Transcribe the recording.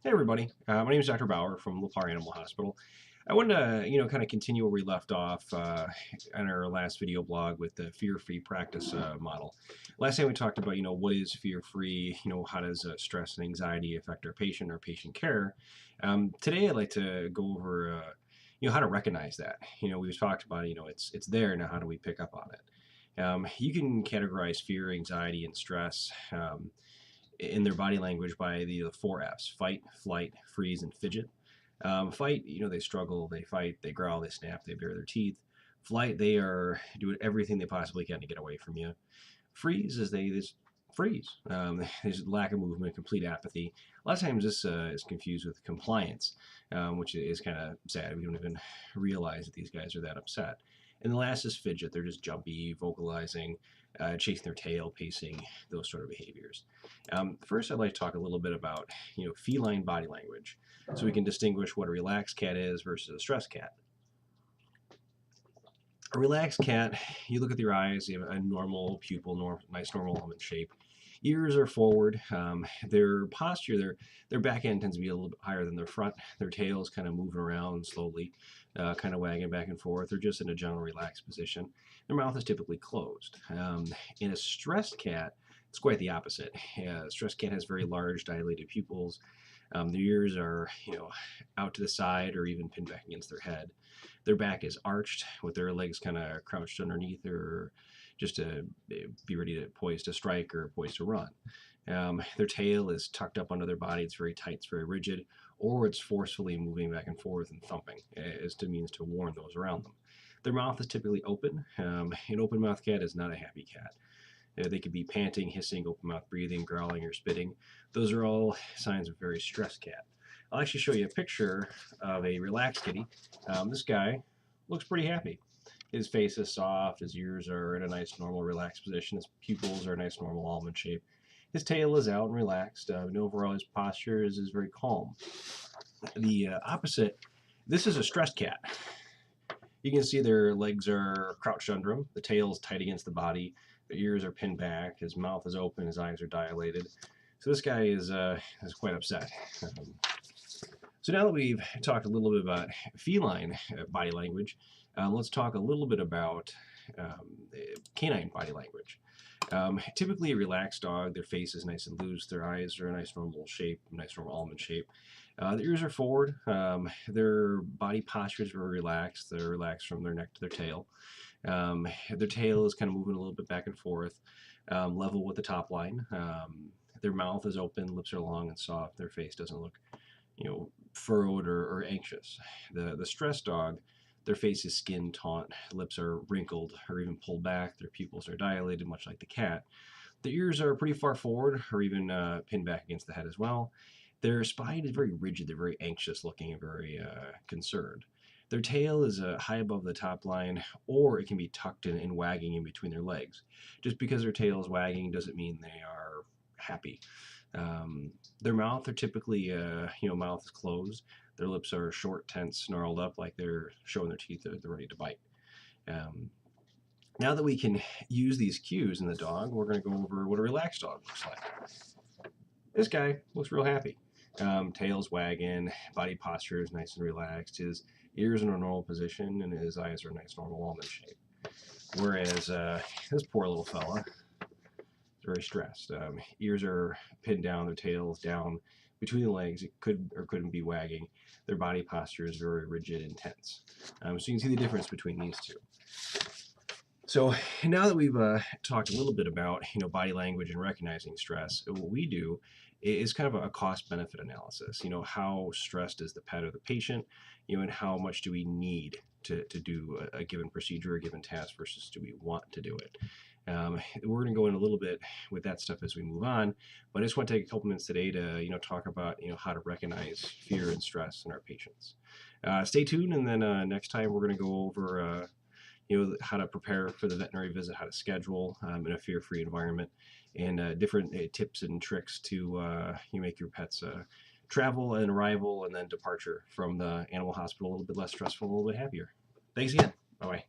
Hey everybody, my name is Dr. Bauer from Lepar Animal Hospital. I wanted to, kind of continue where we left off on our last video blog with the fear-free practice model. Last time we talked about, what is fear-free, how does stress and anxiety affect our patient care. Today I'd like to go over, how to recognize that. We've talked about, it's there now. How do we pick up on it? You can categorize fear, anxiety, and stress. In their body language by the four F's: fight, flight, freeze, and fidget. Fight, they struggle, they fight, they growl, they snap, they bare their teeth. Flight, they are doing everything they possibly can to get away from you. Freeze is they just freeze. There's lack of movement, complete apathy. A lot of times this is confused with compliance, which is kind of sad. We don't even realize that these guys are that upset. And the last is fidget. They're just jumpy, vocalizing, chasing their tail, pacing, those sort of behaviors. First, I'd like to talk a little bit about feline body language, so we can distinguish what a relaxed cat is versus a stressed cat. A relaxed cat, you look at their eyes, you have a normal pupil, nice normal almond shape. Ears are forward. Their posture, their back end tends to be a little bit higher than their front. Their tail is kind of moving around slowly, kind of wagging back and forth. They're just in a general relaxed position. Their mouth is typically closed. In a stressed cat, it's quite the opposite. A stressed cat has very large dilated pupils. Their ears are, out to the side or even pinned back against their head. Their back is arched with their legs kind of crouched underneath, or just to be ready to poised to strike or poised to run. Their tail is tucked up under their body. It's very tight, it's very rigid, or it's forcefully moving back and forth and thumping as to means to warn those around them. Their mouth is typically open. An open mouth cat is not a happy cat. They could be panting, hissing, open mouth breathing, growling, or spitting. Those are all signs of a very stressed cat. I'll actually show you a picture of a relaxed kitty. This guy looks pretty happy. His face is soft, his ears are in a nice normal relaxed position, his pupils are a nice normal almond shape. His tail is out and relaxed, and overall his posture is very calm. The opposite, this is a stressed cat. You can see their legs are crouched under him, the tail is tight against the body, the ears are pinned back, his mouth is open, his eyes are dilated. So this guy is quite upset. So now that we've talked a little bit about feline body language, let's talk a little bit about canine body language. Typically a relaxed dog, their face is nice and loose, their eyes are a nice normal shape, nice normal almond shape. The ears are forward, their body posture is very relaxed, they're relaxed from their neck to their tail. Their tail is kind of moving a little bit back and forth, level with the top line. Their mouth is open, lips are long and soft, their face doesn't look furrowed or anxious. The stressed dog, their face is skin taut, lips are wrinkled or even pulled back, their pupils are dilated, much like the cat. The ears are pretty far forward or even pinned back against the head as well. Their spine is very rigid, they're very anxious looking and very concerned. Their tail is high above the top line, or it can be tucked in and wagging in between their legs. Just because their tail is wagging doesn't mean they are happy. Their mouth are typically, mouth is closed. Their lips are short, tense, snarled up like they're showing their teeth, they're ready to bite. Now that we can use these cues in the dog, we're going to go over what a relaxed dog looks like. This guy looks real happy. Tail's wagging, body posture is nice and relaxed. His ears are in a normal position, and his eyes are a nice normal almond shape. Whereas this poor little fella, very stressed. Ears are pinned down, their tails down between the legs. It could or couldn't be wagging. Their body posture is very rigid and tense. So you can see the difference between these two. So now that we've talked a little bit about body language and recognizing stress, what we do is kind of a cost-benefit analysis. How stressed is the pet or the patient, and how much do we need to do a given procedure, a given task, versus do we want to do it. We're going to go in a little bit with that stuff as we move on, but I just want to take a couple minutes today to talk about how to recognize fear and stress in our patients. Stay tuned, and then next time we're going to go over how to prepare for the veterinary visit, how to schedule in a fear-free environment, and different tips and tricks to make your pet's travel and arrival and then departure from the animal hospital a little bit less stressful, a little bit happier. Thanks again. Bye-bye.